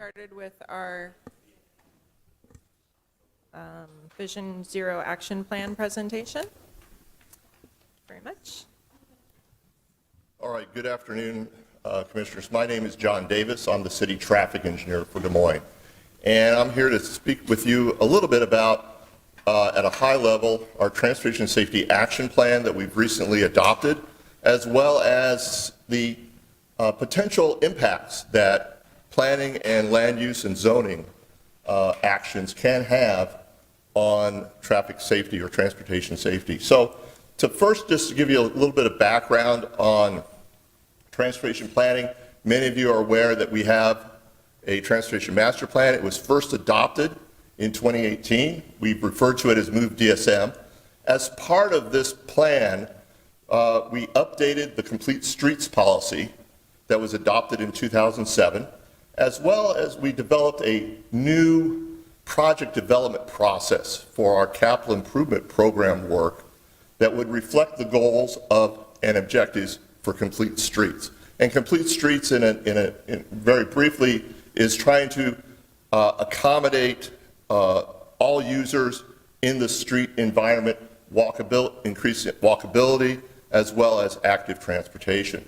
started with our Vision Zero Action Plan presentation. Very much. All right, good afternoon, Commissioners. My name is John Davis. I'm the City Traffic Engineer for Des Moines. And I'm here to speak with you a little bit about, at a high level, our Transportation Safety Action Plan that we've recently adopted, as well as the potential impacts that planning and land use and zoning actions can have on traffic safety or transportation safety. So to first, just to give you a little bit of background on transportation planning, many of you are aware that we have a transportation master plan. It was first adopted in 2018. We refer to it as Move DSM. As part of this plan, we updated the Complete Streets policy that was adopted in 2007, as well as we developed a new project development process for our capital improvement program work that would reflect the goals of and objectives for Complete Streets. And Complete Streets, very briefly, is trying to accommodate all users in the street environment, increase walkability, as well as active transportation.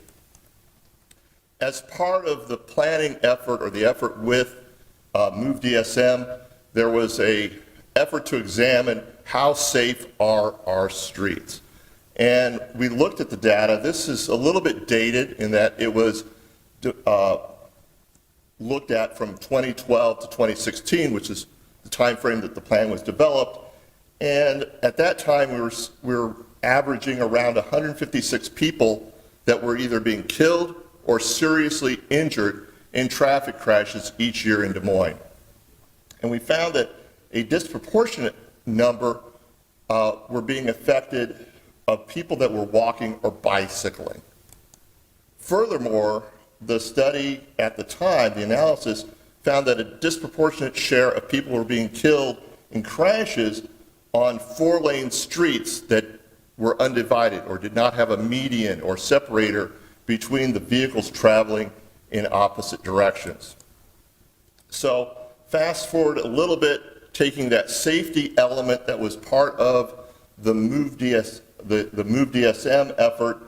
As part of the planning effort, or the effort with Move DSM, there was an effort to examine how safe are our streets. And we looked at the data. This is a little bit dated in that it was looked at from 2012 to 2016, which is the time frame that the plan was developed. And at that time, we were averaging around 156 people that were either being killed or seriously injured in traffic crashes each year in Des Moines. And we found that a disproportionate number were being affected of people that were walking or bicycling. Furthermore, the study at the time, the analysis, found that a disproportionate share of people were being killed in crashes on four-lane streets that were undivided or did not have a median or separator between the vehicles traveling in opposite directions. So fast forward a little bit, taking that safety element that was part of the Move DSM effort,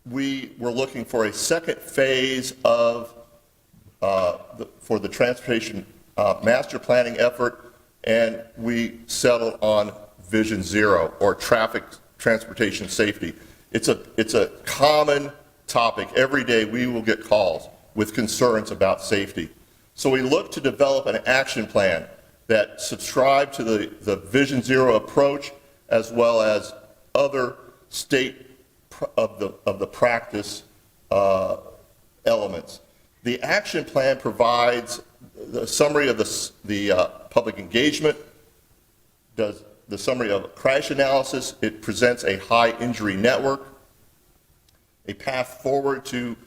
we were looking for a second phase of for the transportation master planning effort, and we settled on Vision Zero, or traffic transportation safety. It's a common topic. Every day we will get calls with concerns about safety. So we look to develop an action plan that subscribe to the Vision Zero approach, as well as other state of the practice elements. The action plan provides the summary of the public engagement, does the summary of crash analysis. It presents a high injury network, a path forward to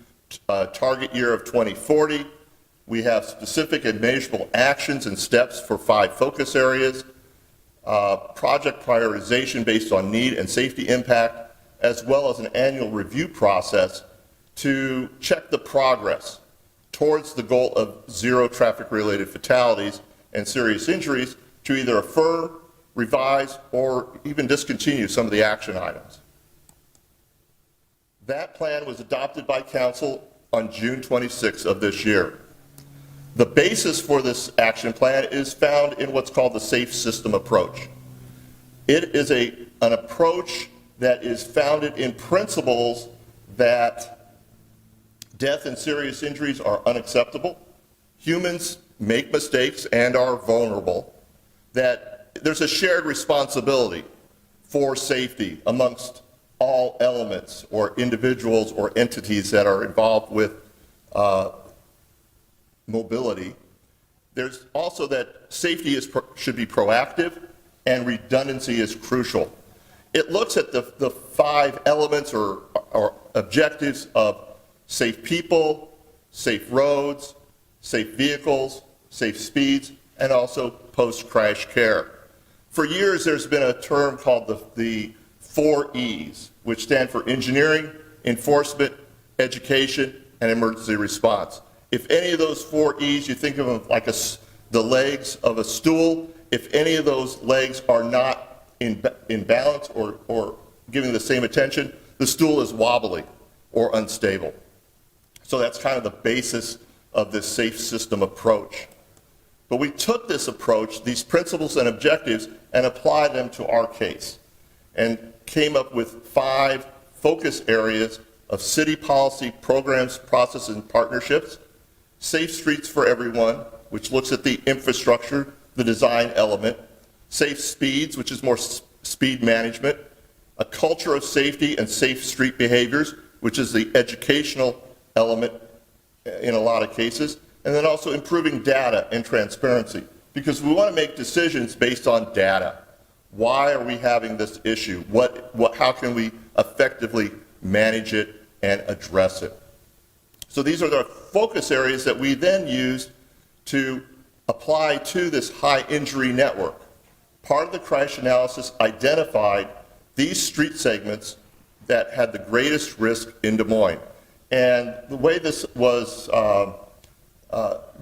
target year of 2040. We have specific and measurable actions and steps for 5 focus areas, project prioritization based on need and safety impact, as well as an annual review process to check the progress towards the goal of zero traffic-related fatalities and serious injuries, to either affirm, revise, or even discontinue some of the action items. That plan was adopted by Council on June 26th of this year. The basis for this action plan is found in what's called the Safe System approach. It is an approach that is founded in principles that death and serious injuries are unacceptable, humans make mistakes and are vulnerable, that there's a shared responsibility for safety amongst all elements or individuals or entities that are involved with mobility. There's also that safety should be proactive and redundancy is crucial. It looks at the 5 elements or objectives of safe people, safe roads, safe vehicles, safe speeds, and also post-crash care. For years, there's been a term called the 4 E's, which stand for engineering, enforcement, education, and emergency response. If any of those 4 E's, you think of them like the legs of a stool, if any of those legs are not in balance or giving the same attention, the stool is wobbly or unstable. So that's kind of the basis of this safe system approach. But we took this approach, these principles and objectives, and applied them to our case, and came up with 5 focus areas of city policy, programs, processes, and partnerships. Safe Streets for Everyone, which looks at the infrastructure, the design element. Safe Speeds, which is more speed management. A culture of safety and safe street behaviors, which is the educational element in a lot of cases. And then also improving data and transparency, because we want to make decisions based on data. Why are we having this issue? How can we effectively manage it and address it? So these are the focus areas that we then used to apply to this high injury network. Part of the crash analysis identified these street segments that had the greatest risk in Des Moines. And the way this was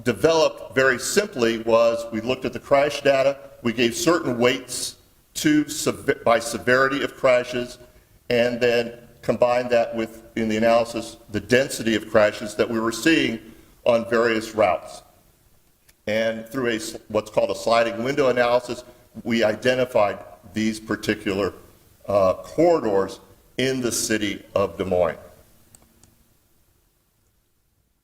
developed very simply was we looked at the crash data, we gave certain weights by severity of crashes, and then combined that with, in the analysis, the density of crashes that we were seeing on various routes. And through what's called a sliding window analysis, we identified these particular corridors in the city of Des Moines.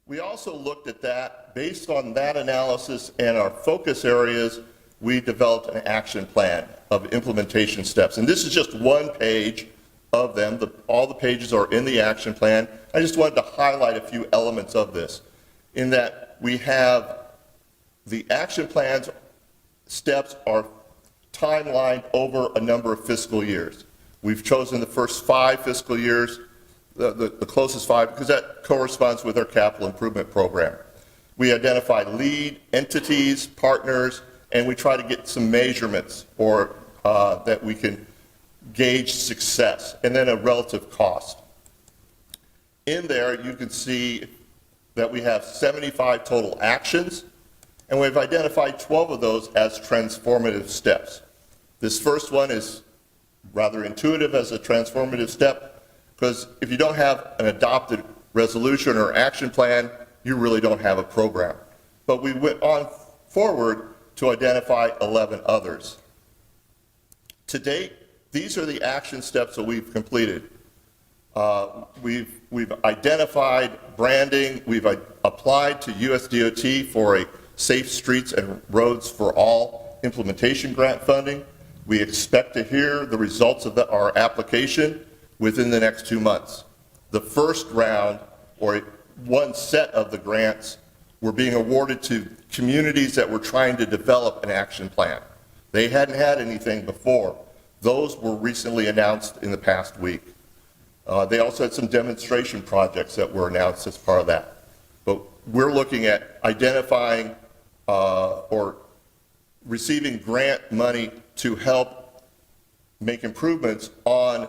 We also looked at that. Based on that analysis and our focus areas, we developed an action plan of implementation steps. And this is just one page of them. All the pages are in the action plan. I just wanted to highlight a few elements of this, in that we have the action plan's steps are timelined over a number of fiscal years. We've chosen the first 5 fiscal years, the closest 5, because that corresponds with our capital improvement program. We identify lead entities, partners, and we try to get some measurements or that we can gauge success, and then a relative cost. In there, you can see that we have 75 total actions, and we've identified 12 of those as transformative steps. This first one is rather intuitive as a transformative step, because if you don't have an adopted resolution or action plan, you really don't have a program. But we went on forward to identify 11 others. To date, these are the action steps that we've completed. We've identified branding, we've applied to USDOT for a Safe Streets and Roads for All implementation grant funding. We expect to hear the results of our application within the next 2 months. The first round, or one set of the grants, were being awarded to communities that were trying to develop an action plan. They hadn't had anything before. Those were recently announced in the past week. They also had some demonstration projects that were announced as part of that. But we're looking at identifying or receiving grant money to help make improvements on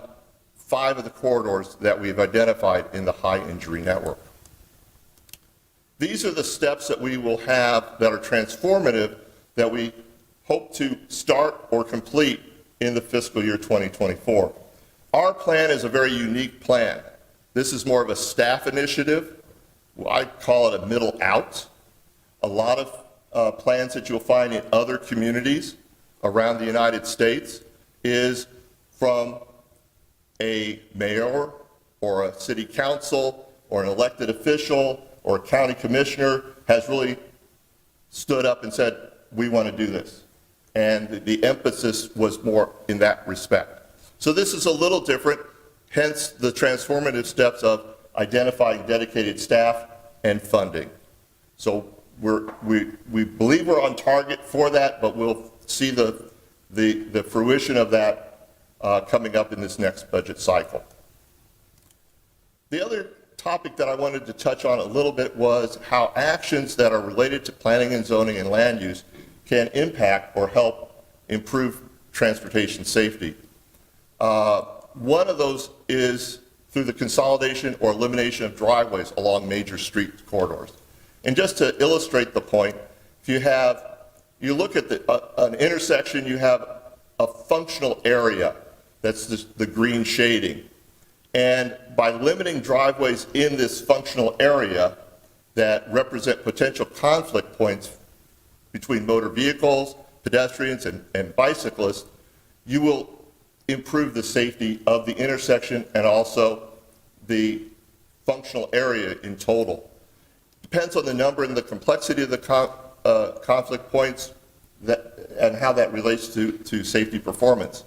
5 of the corridors that we've identified in the high injury network. These are the steps that we will have that are transformative that we hope to start or complete in the fiscal year 2024. Our plan is a very unique plan. This is more of a staff initiative. I call it a middle out. A lot of plans that you'll find in other communities around the United States is from a mayor or a city council or an elected official or a county commissioner has really stood up and said, we want to do this. And the emphasis was more in that respect. So this is a little different, hence the transformative steps of identifying dedicated staff and funding. So we believe we're on target for that, but we'll see the fruition of that coming up in this next budget cycle. The other topic that I wanted to touch on a little bit was how actions that are related to planning and zoning and land use can impact or help improve transportation safety. One of those is through the consolidation or elimination of driveways along major street corridors. And just to illustrate the point, if you look at an intersection, you have a functional area, that's the green shading. And by limiting driveways in this functional area that represent potential conflict points between motor vehicles, pedestrians, and bicyclists, you will improve the safety of the intersection and also the functional area in total. Depends on the number and the complexity of the conflict points and how that relates to safety performance.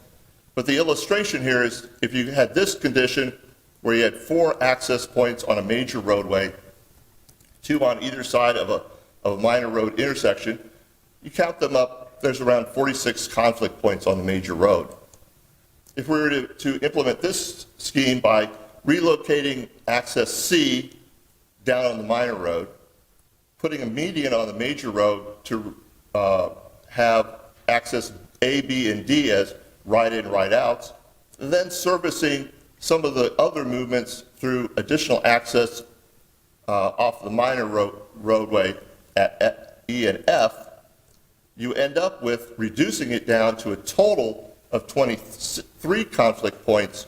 But the illustration here is if you had this condition where you had 4 access points on a major roadway, 2 on either side of a minor road intersection, you count them up, there's around 46 conflict points on the major road. If we were to implement this scheme by relocating access C down on the minor road, putting a median on the major road to have access A, B, and D as right-in, right-outs, and then servicing some of the other movements through additional access off the minor roadway at E and F, you end up with reducing it down to a total of 23 conflict points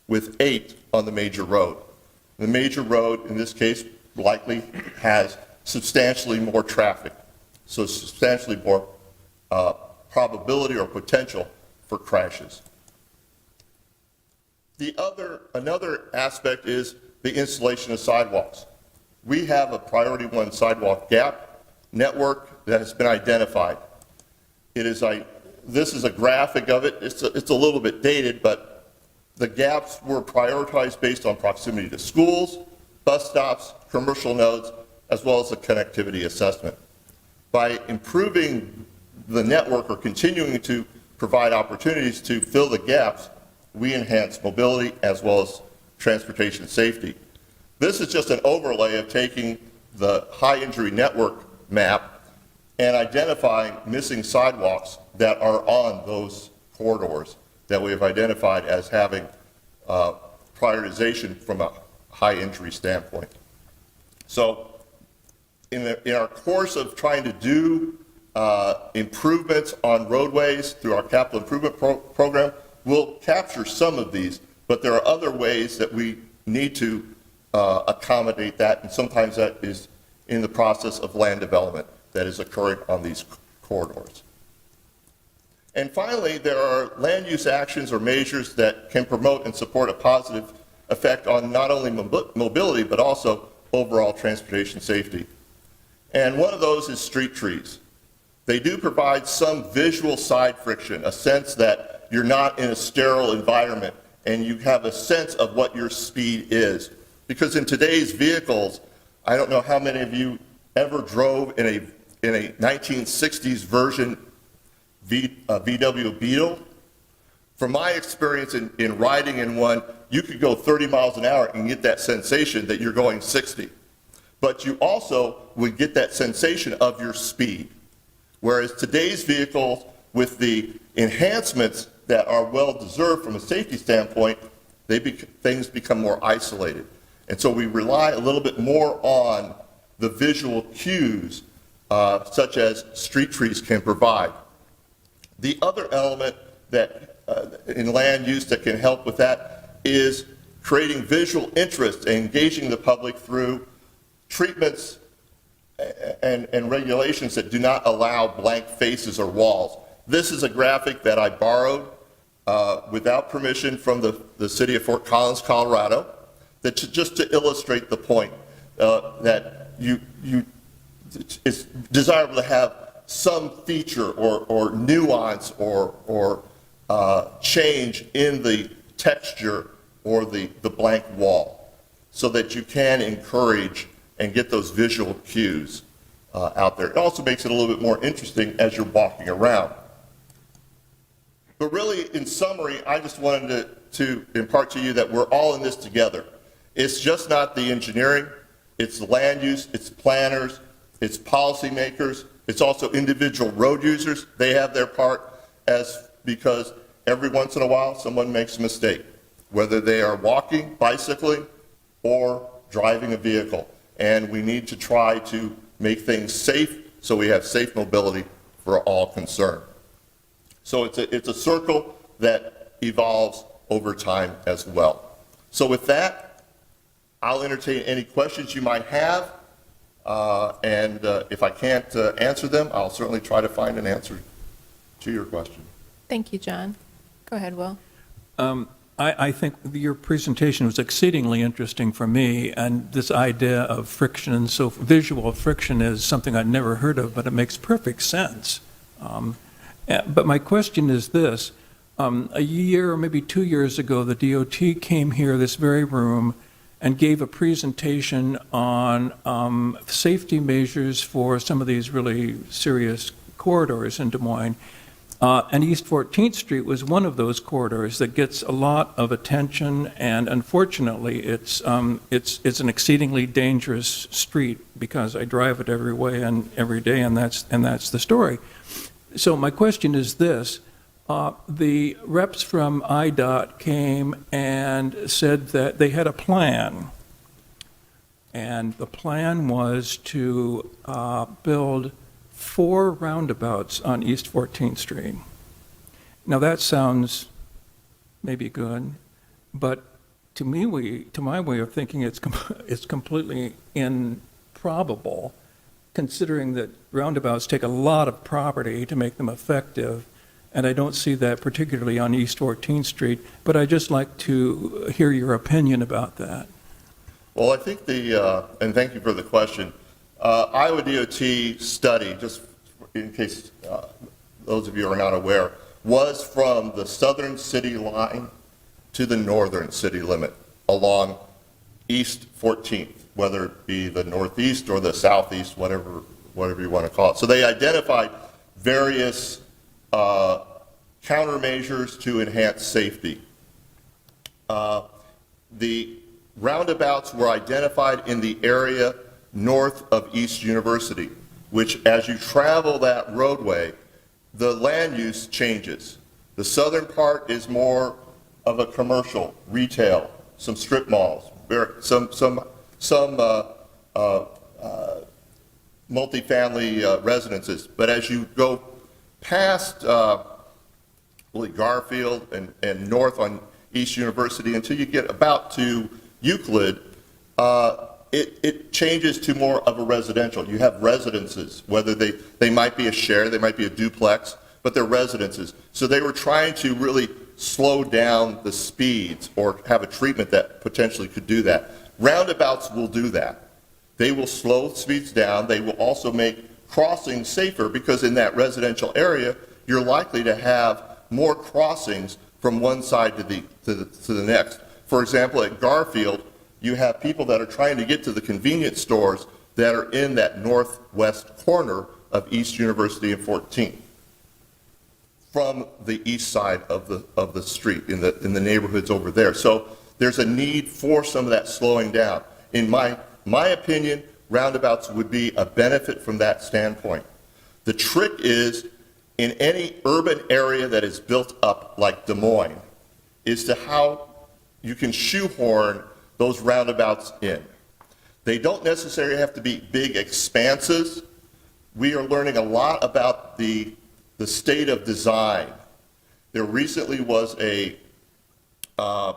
with 8 on the major road. The major road, in this case, likely has substantially more traffic, so substantially more probability or potential for crashes. Another aspect is the installation of sidewalks. We have a priority 1 sidewalk gap network that has been identified. This is a graphic of it. It's a little bit dated, but the gaps were prioritized based on proximity to schools, bus stops, commercial nodes, as well as a connectivity assessment. By improving the network or continuing to provide opportunities to fill the gaps, we enhance mobility as well as transportation safety. This is just an overlay of taking the high injury network map and identifying missing sidewalks that are on those corridors that we have identified as having prioritization from a high injury standpoint. So in our course of trying to do improvements on roadways through our capital improvement program, we'll capture some of these, but there are other ways that we need to accommodate that, and sometimes that is in the process of land development that is occurring on these corridors. And finally, there are land use actions or measures that can promote and support a positive effect on not only mobility, but also overall transportation safety. And one of those is street trees. They do provide some visual side friction, a sense that you're not in a sterile environment and you have a sense of what your speed is. Because in today's vehicles, I don't know how many of you ever drove in a 1960s version VW Beetle. From my experience in riding in one, you could go 30 miles an hour and get that sensation that you're going 60. But you also would get that sensation of your speed. Whereas today's vehicles, with the enhancements that are well deserved from a safety standpoint, things become more isolated. And so we rely a little bit more on the visual cues such as street trees can provide. The other element that in land use that can help with that is creating visual interest and engaging the public through treatments and regulations that do not allow blank faces or walls. This is a graphic that I borrowed without permission from the city of Fort Collins, Colorado, just to illustrate the point that it's desirable to have some feature or nuance or change in the texture or the blank wall so that you can encourage and get those visual cues out there. It also makes it a little bit more interesting as you're walking around. But really, in summary, I just wanted to impart to you that we're all in this together. It's just not the engineering, it's the land use, it's planners, it's policymakers, it's also individual road users. They have their part because every once in a while someone makes a mistake, whether they are walking, bicycling, or driving a vehicle. And we need to try to make things safe so we have safe mobility for all concerned. So it's a circle that evolves over time as well. So with that, I'll entertain any questions you might have, and if I can't answer them, I'll certainly try to find an answer to your question. Thank you, John. Go ahead, Will. I think your presentation was exceedingly interesting for me, and this idea of friction, so visual friction is something I'd never heard of, but it makes perfect sense. But my question is this. A year or maybe 2 years ago, the DOT came here, this very room, and gave a presentation on safety measures for some of these really serious corridors in Des Moines. And East 14th Street was one of those corridors that gets a lot of attention, and unfortunately, it's an exceedingly dangerous street because I drive it every way and every day, and that's the story. So my question is this. The reps from IDOT came and said that they had a plan, and the plan was to build 4 roundabouts on East 14th Street. Now that sounds maybe good, but to my way of thinking, it's completely improbable, considering that roundabouts take a lot of property to make them effective, and I don't see that particularly on East 14th Street, but I'd just like to hear your opinion about that. Well, I think and thank you for the question, Iowa DOT study, just in case those of you are not aware, was from the southern city line to the northern city limit along East 14th, whether it be the northeast or the southeast, whatever you want to call it. So they identified various countermeasures to enhance safety. The roundabouts were identified in the area north of East University, which as you travel that roadway, the land use changes. The southern part is more of a commercial, retail, some strip malls, some multifamily residences. But as you go past Garfield and north on East University until you get about to Euclid, it changes to more of a residential. You have residences, whether they might be a share, they might be a duplex, but they're residences. So they were trying to really slow down the speeds or have a treatment that potentially could do that. Roundabouts will do that. They will slow speeds down. They will also make crossings safer because in that residential area, you're likely to have more crossings from one side to the next. For example, at Garfield, you have people that are trying to get to the convenience stores that are in that northwest corner of East University and 14th from the east side of the street in the neighborhoods over there. So there's a need for some of that slowing down. In my opinion, roundabouts would be a benefit from that standpoint. The trick is in any urban area that is built up like Des Moines is to how you can shoehorn those roundabouts in. They don't necessarily have to be big expanses. We are learning a lot about the state of design. There recently was a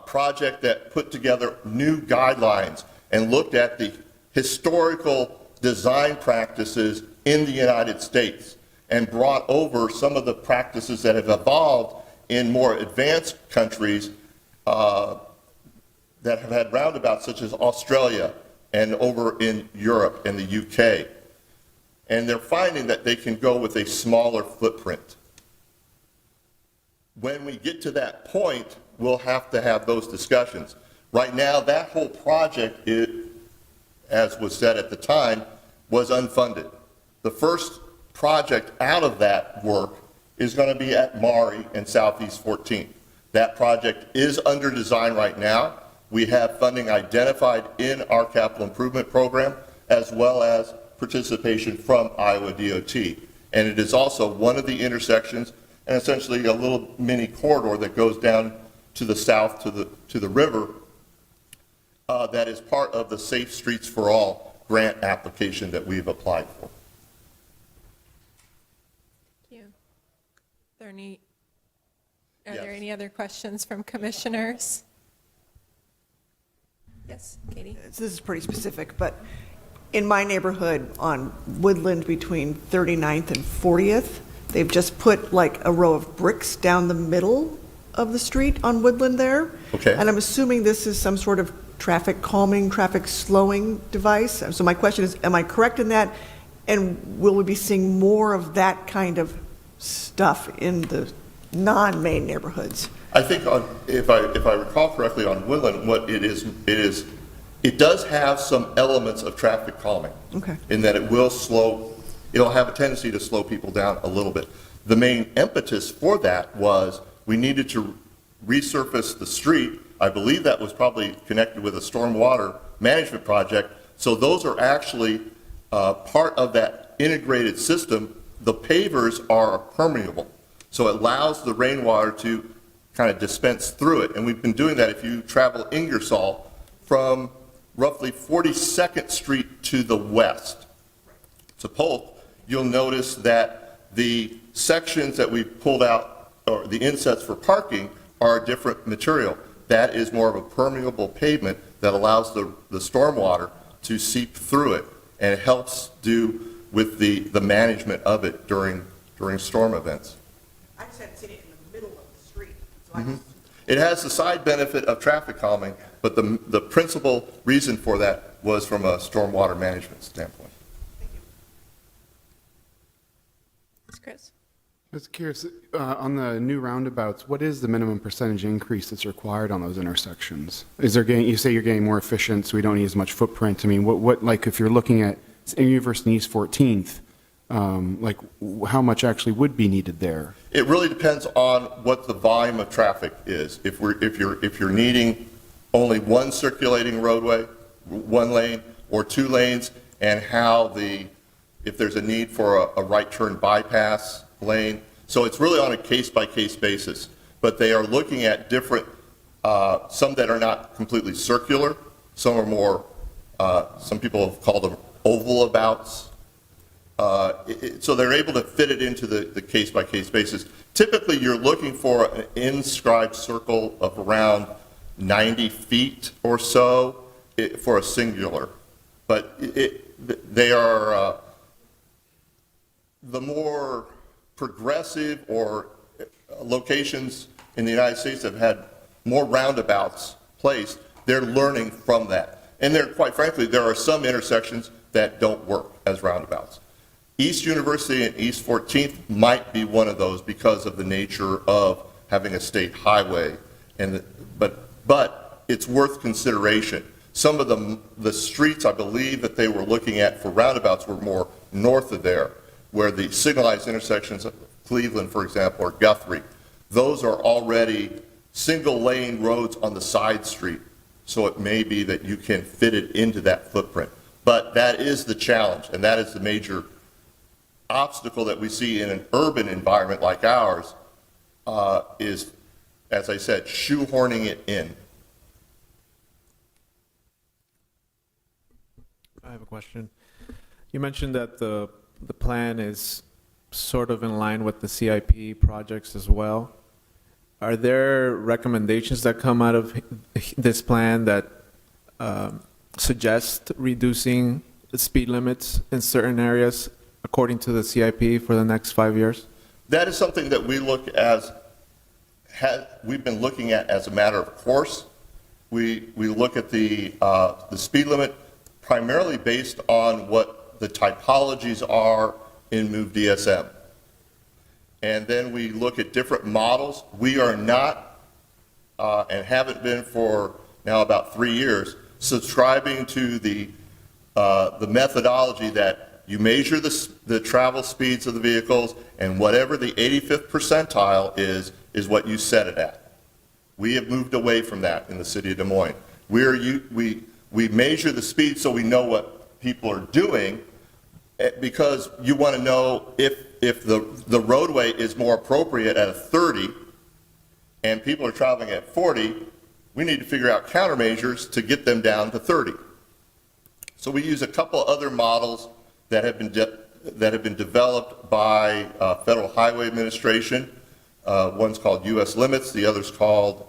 project that put together new guidelines and looked at the historical design practices in the United States and brought over some of the practices that have evolved in more advanced countries that have had roundabouts, such as Australia and over in Europe and the UK. And they're finding that they can go with a smaller footprint. When we get to that point, we'll have to have those discussions. Right now, that whole project, as was said at the time, was unfunded. The first project out of that work is going to be at Maury and Southeast 14th. That project is under design right now. We have funding identified in our capital improvement program, as well as participation from Iowa DOT. And it is also one of the intersections and essentially a little mini corridor that goes down to the south to the river that is part of the Safe Streets for All grant application that we've applied for. Thank you. Are Yes. there any other questions from commissioners? Yes, Katie? This is pretty specific, but in my neighborhood on Woodland between 39th and 40th, they've just put like a row of bricks down the middle of the street on Woodland there. Okay. And I'm assuming this is some sort of traffic calming, traffic slowing device. So my question is, am I correct in that? And will we be seeing more of that kind of stuff in the non-main neighborhoods? I think if I recall correctly on Woodland, what it does have some elements of traffic calming. Okay. In that it'll have a tendency to slow people down a little bit. The main impetus for that was we needed to resurface the street. I believe that was probably connected with a stormwater management project. So those are actually part of that integrated system. The pavers are permeable, so it allows the rainwater to kind of dispense through it. And we've been doing that. If you travel Ingersoll from roughly 42nd Street to the west to Polk, you'll notice that the sections that we've pulled out, or the insets for parking, are a different material. That is more of a permeable pavement that allows the stormwater to seep through it, and it helps do with the management of it during storm events. I just hadn't seen it in the middle of the street. So It has the side benefit of traffic calming, but the principal reason for that was from a stormwater management standpoint. Yes, Chris? I was curious, on the new roundabouts, what is the minimum percentage increase that's required on those intersections? You say you're getting more efficient, so we don't need as much footprint. I mean, like if you're looking at University and East 14th, like how much actually would be needed there? It really depends on what the volume of traffic is. If you're needing only one circulating roadway, one lane or two lanes, and if there's a need for a right turn bypass lane. So it's really on a case-by-case basis. But they are looking at different, some that are not completely circular, some are more, some people have called them oval abouts. So they're able to fit it into the case-by-case basis. Typically, you're looking for an inscribed circle of around 90 feet or so for a singular. But they are, the more progressive or locations in the United States have had more roundabouts placed, they're learning from that. And quite frankly, there are some intersections that don't work as roundabouts. East University and East 14th might be one of those because of the nature of having a state highway, but it's worth consideration. Some of the streets I believe that they were looking at for roundabouts were more north of there, where the signalized intersections of Cleveland, for example, or Guthrie, those are already single lane roads on the side street. So it may be that you can fit it into that footprint. But that is the challenge, and that is the major obstacle that we see in an urban environment like ours, is, as I said, shoehorning it in. I have a question. You mentioned that the plan is sort of in line with the CIP projects as well. Are there recommendations that come out of this plan that suggest reducing the speed limits in certain areas according to the CIP for the next 5 years? That is something that we've been looking at as a matter of course. We look at the speed limit primarily based on what the typologies are in Move DSM. And then we look at different models. We are not, and haven't been for now about 3 years, subscribing to the methodology that you measure the travel speeds of the vehicles, and whatever the 85th percentile is what you set it at. We have moved away from that in the city of Des Moines. We measure the speed so we know what people are doing, because you want to know if the roadway is more appropriate at a 30 and people are traveling at 40, we need to figure out countermeasures to get them down to 30. So we use a couple other models that have been developed by Federal Highway Administration. One's called U.S. Limits, the other's called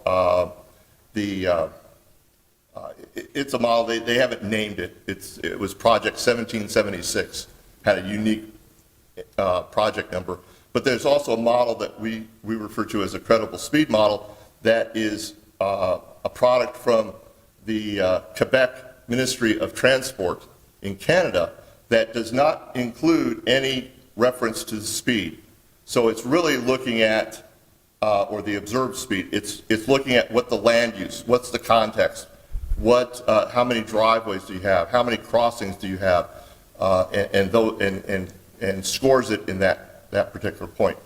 it's a model, they haven't named it. It was Project 1776, had a unique project number. But there's also a model that we refer to as a credible speed model that is a product from the Quebec Ministry of Transport in Canada that does not include any reference to the speed. So it's really looking at, or the observed speed, it's looking at what the land use, what's the context, how many driveways do you have, how many crossings do you have, and scores it in that particular point.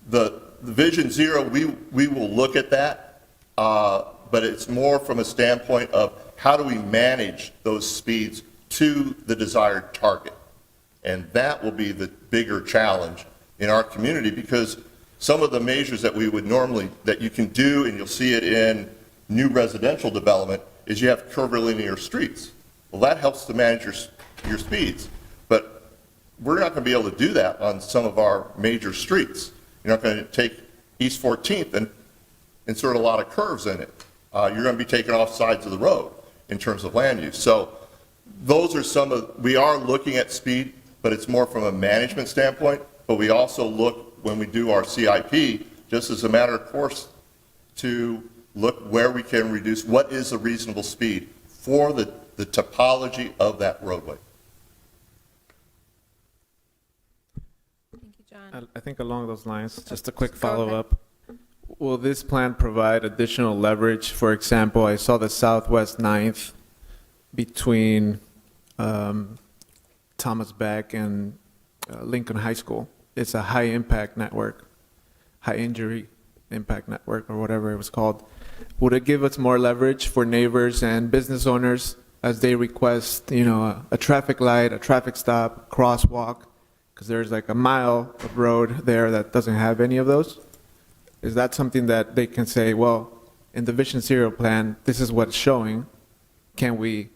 The Vision Zero, we will look at that, but it's more from a standpoint of how do we manage those speeds to the desired target. And that will be the bigger challenge in our community, because some of the measures that we would normally, that you can do, and you'll see it in new residential development, is you have curvilinear streets. Well, that helps to manage your speeds. But we're not going to be able to do that on some of our major streets. You're not going to take East 14th and insert a lot of curves in it. You're going to be taking off sides of the road in terms of land use. So those are some of, we are looking at speed, but it's more from a management standpoint. But we also look, when we do our CIP, just as a matter of course, to look where we can reduce, what is a reasonable speed for the topology of that roadway. Thank you, John. I think along those lines, just a quick Go ahead. follow-up. Will this plan provide additional leverage? For example, I saw the Southwest 9th between Thomas Beck and Lincoln High School. It's a high-impact network, high-injury impact network, or whatever it was called. Would it give us more leverage for neighbors and business owners as they request, a traffic light, a traffic stop, crosswalk? Because there's like a mile of road there that doesn't have any of those. Is that something that they can say, well, in the Vision Zero plan, this is what's showing. Can we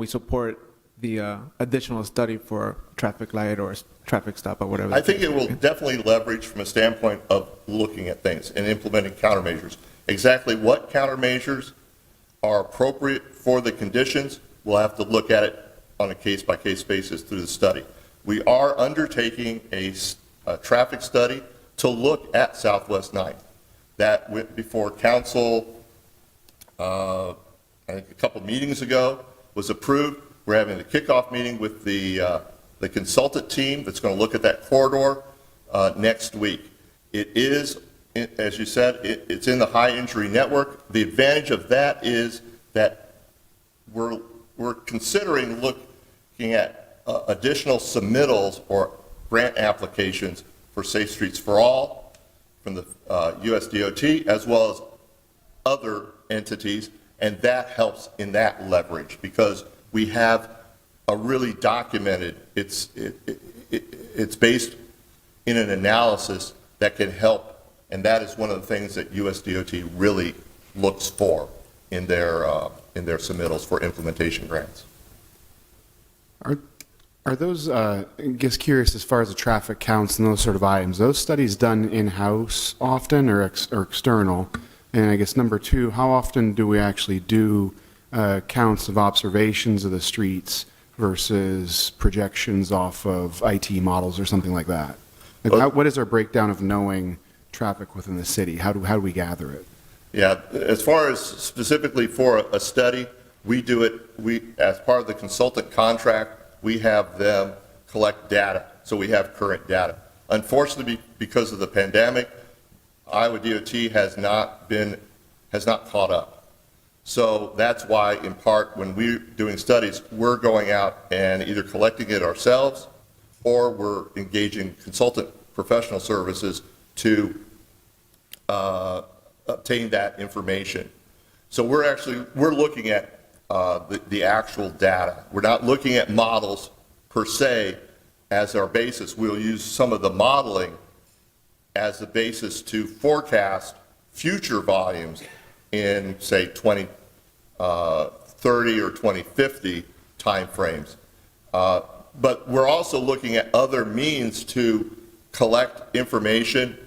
support the additional study for traffic light or traffic stop or whatever? I think it will definitely leverage from a standpoint of looking at things and implementing countermeasures. Exactly what countermeasures are appropriate for the conditions, we'll have to look at it on a case-by-case basis through the study. We are undertaking a traffic study to look at Southwest 9th. That went before council, I think a couple meetings ago, was approved. We're having a kickoff meeting with the consultant team that's going to look at that corridor next week. It is, as you said, it's in the high injury network. The advantage of that is that we're considering looking at additional submittals or grant applications for Safe Streets for All from the US DOT, as well as other entities, and that helps in that leverage because we have a really documented, it's based in an analysis that can help, and that is one of the things that US DOT really looks for in their submittals for implementation grants. Are those, just curious as far as the traffic counts and those sort of items, those studies done in-house often or external? And I guess number two, how often do we actually do counts of observations of the streets versus projections off of IT models or something like that? Like what is our breakdown of knowing traffic within the city? How do we gather it? Yeah, as far as specifically for a study, we do it, as part of the consultant contract, we have them collect data, so we have current data. Unfortunately, because of the pandemic, Iowa DOT has not caught up. So that's why, in part, when we're doing studies, we're going out and either collecting it ourselves or we're engaging consultant professional services to obtain that information. So we're looking at the actual data. We're not looking at models per se as our basis. We'll use some of the modeling as the basis to forecast future volumes in, say, 2030 or 2050 timeframes. But we're also looking at other means to collect information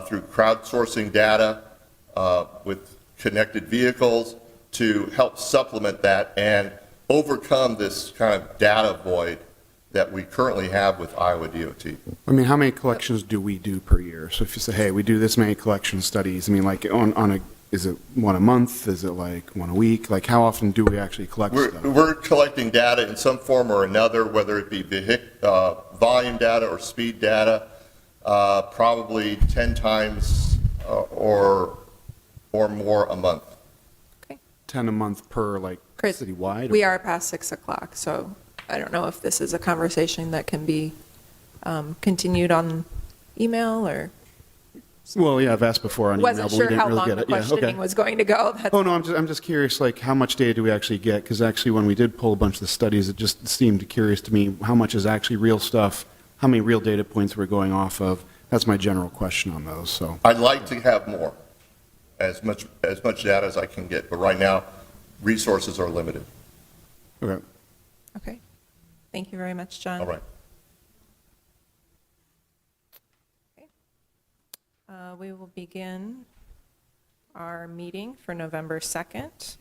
through crowdsourcing data with connected vehicles to help supplement that and overcome this kind of data void that we currently have with Iowa DOT. I mean, how many collections do we do per year? So if you say, hey, we do this many collection studies, I mean, like on a, is it one a month? Is it like one a week? Like how often do we actually collect stuff? We're collecting data in some form or another, whether it be volume data or speed data, probably 10 times or more a month. 10 a month per like Chris, citywide? we are past 6 o'clock, so I don't know if this is a conversation that can be continued on email or Well, yeah, I've asked before on email, wasn't but we sure didn't how really long get the it. Yeah, questioning okay. was going to go. That's Oh, no, I'm just curious, like, how much data do we actually get? Because actually, when we did pull a bunch of the studies, it just seemed curious to me how much is actually real stuff, how many real data points we're going off of. That's my general question on those, so. I'd like to have more, as much data as I can get, but right now, resources are limited. Okay. okay. Thank you very much, John. All right. We will begin our meeting for November 2nd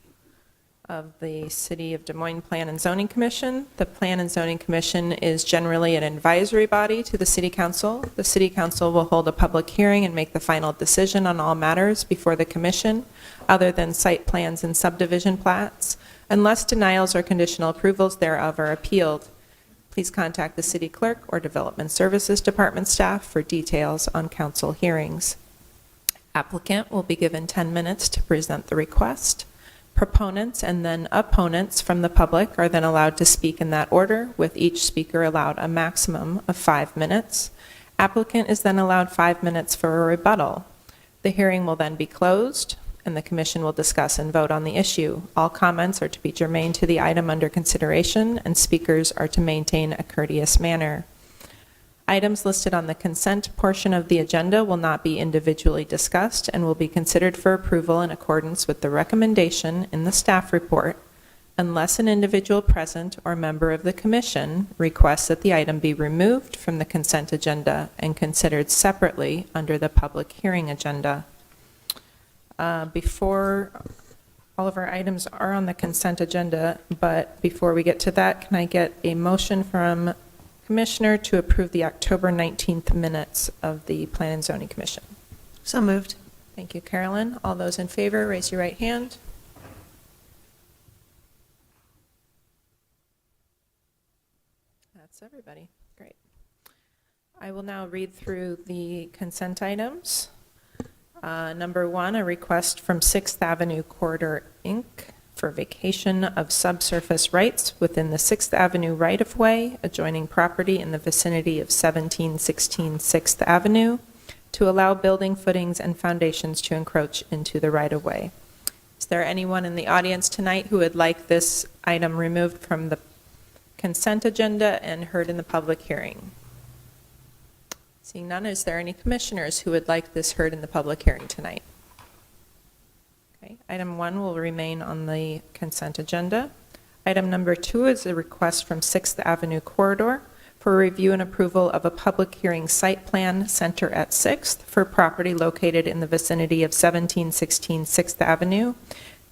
of the City of Des Moines Plan and Zoning Commission. The Plan and Zoning Commission is generally an advisory body to the City Council. The City Council will hold a public hearing and make the final decision on all matters before the Commission, other than site plans and subdivision plats, unless denials or conditional approvals thereof are appealed. Please contact the City Clerk or Development Services Department staff for details on council hearings. Applicant will be given 10 minutes to present the request. Proponents and then opponents from the public are then allowed to speak in that order, with each speaker allowed a maximum of 5 minutes. Applicant is then allowed 5 minutes for a rebuttal. The hearing will then be closed, and the Commission will discuss and vote on the issue. All comments are to be germane to the item under consideration, and speakers are to maintain a courteous manner. Items listed on the consent portion of the agenda will not be individually discussed and will be considered for approval in accordance with the recommendation in the staff report, unless an individual present or member of the Commission requests that the item be removed from the consent agenda and considered separately under the public hearing agenda. Before all of our items are on the consent agenda, but before we get to that, can I get a motion from Commissioner to approve the October 19th minutes of the Plan and Zoning Commission? So moved. Thank you, Carolyn. All those in favor, raise your right hand. That's everybody. Great. I will now read through the consent items. Number 1, a request from 6th Avenue Corridor, Inc. for vacation of subsurface rights within the 6th Avenue right-of-way adjoining property in the vicinity of 1716 6th Avenue to allow building footings and foundations to encroach into the right-of-way. Is there anyone in the audience tonight who would like this item removed from the consent agenda and heard in the public hearing? Seeing none, is there any commissioners who would like this heard in the public hearing tonight? Okay, item 1 will remain on the consent agenda. Item number 2 is a request from 6th Avenue Corridor for review and approval of a public hearing site plan center at 6th for property located in the vicinity of 1716 6th Avenue,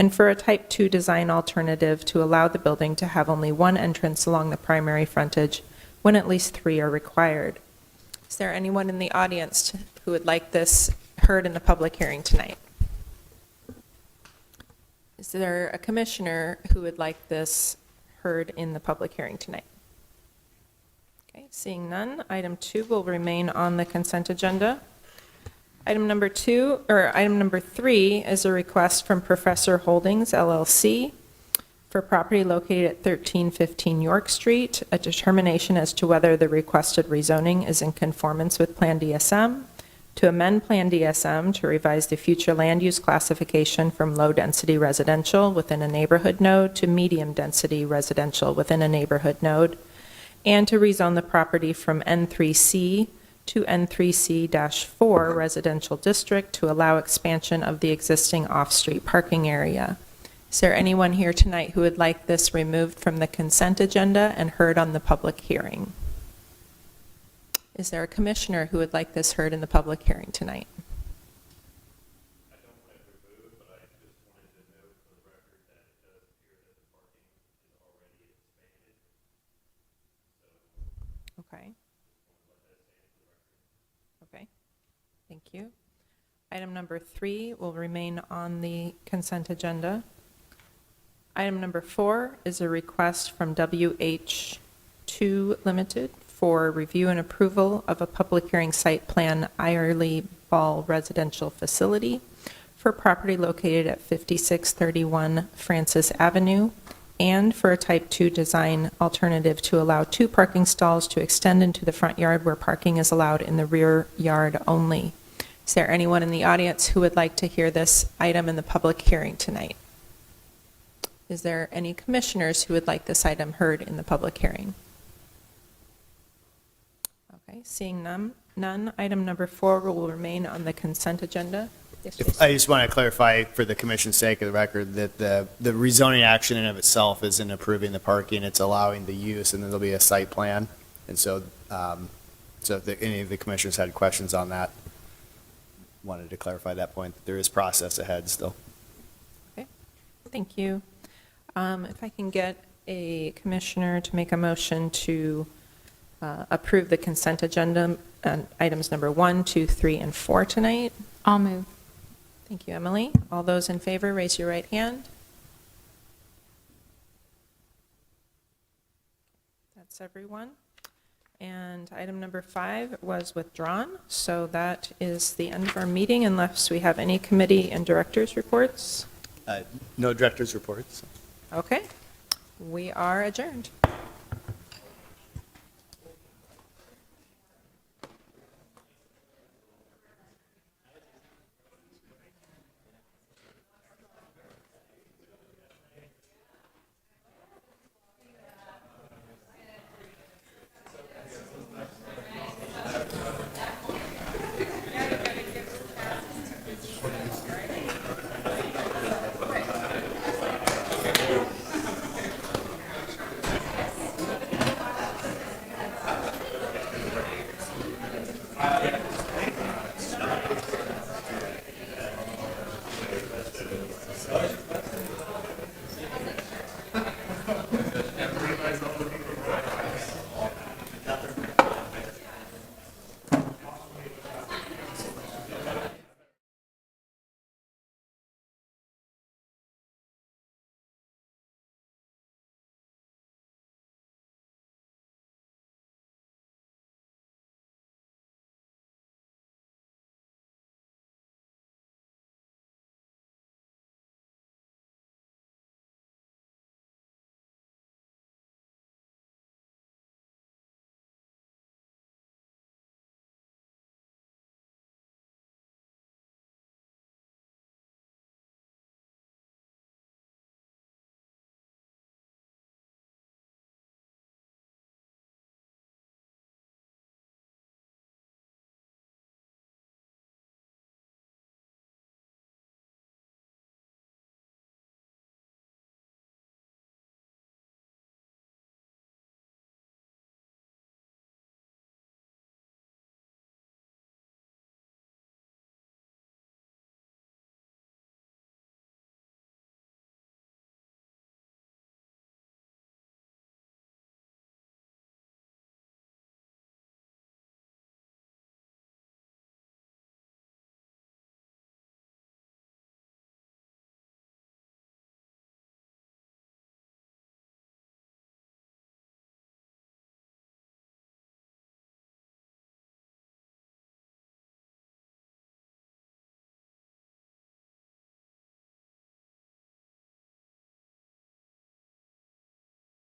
and for a type 2 design alternative to allow the building to have only one entrance along the primary frontage when at least 3 are required. Is there anyone in the audience who would like this heard in the public hearing tonight? Is there a commissioner who would like this heard in the public hearing tonight? Okay, seeing none, item 2 will remain on the consent agenda. Item number 3 is a request from Professor Holdings LLC for property located at 1315 York Street, a determination as to whether the requested rezoning is in conformance with Plan DSM, to amend Plan DSM to revise the future land use classification from low-density residential within a neighborhood node to medium-density residential within a neighborhood node, and to rezone the property from N3C to N3C-4 residential district to allow expansion of the existing off-street parking area. Is there anyone here tonight who would like this removed from the consent agenda and heard on the public hearing? Is there a commissioner who would like this heard in the public hearing tonight? Okay. Okay, thank you. Item number 3 will remain on the consent agenda. Item number 4 is a request from WH2 Limited for review and approval of a public hearing site plan Irely Ball Residential Facility for property located at 5631 Francis Avenue, and for a type 2 design alternative to allow 2 parking stalls to extend into the front yard where parking is allowed in the rear yard only. Is there anyone in the audience who would like to hear this item in the public hearing tonight? Is there any commissioners who would like this item heard in the public hearing? Okay, seeing none, item number 4 will remain on the consent agenda. Yes, If, Jason. I just want to clarify for the commission's sake of the record that the rezoning action in of itself isn't approving the parking, it's allowing the use, and then there'll be a site plan. And so, if any of the commissioners had questions on that, wanted to clarify that point, that there is process ahead still. Okay, thank you. If I can get a commissioner to make a motion to approve the consent agenda on items number 1, 2, 3, and 4 tonight. I'll move. Thank you, Emily. All those in favor, raise your right hand. That's everyone. And item number 5 was withdrawn, so that is the end of our meeting unless we have any committee and directors' reports. No director's reports. Okay, we are adjourned.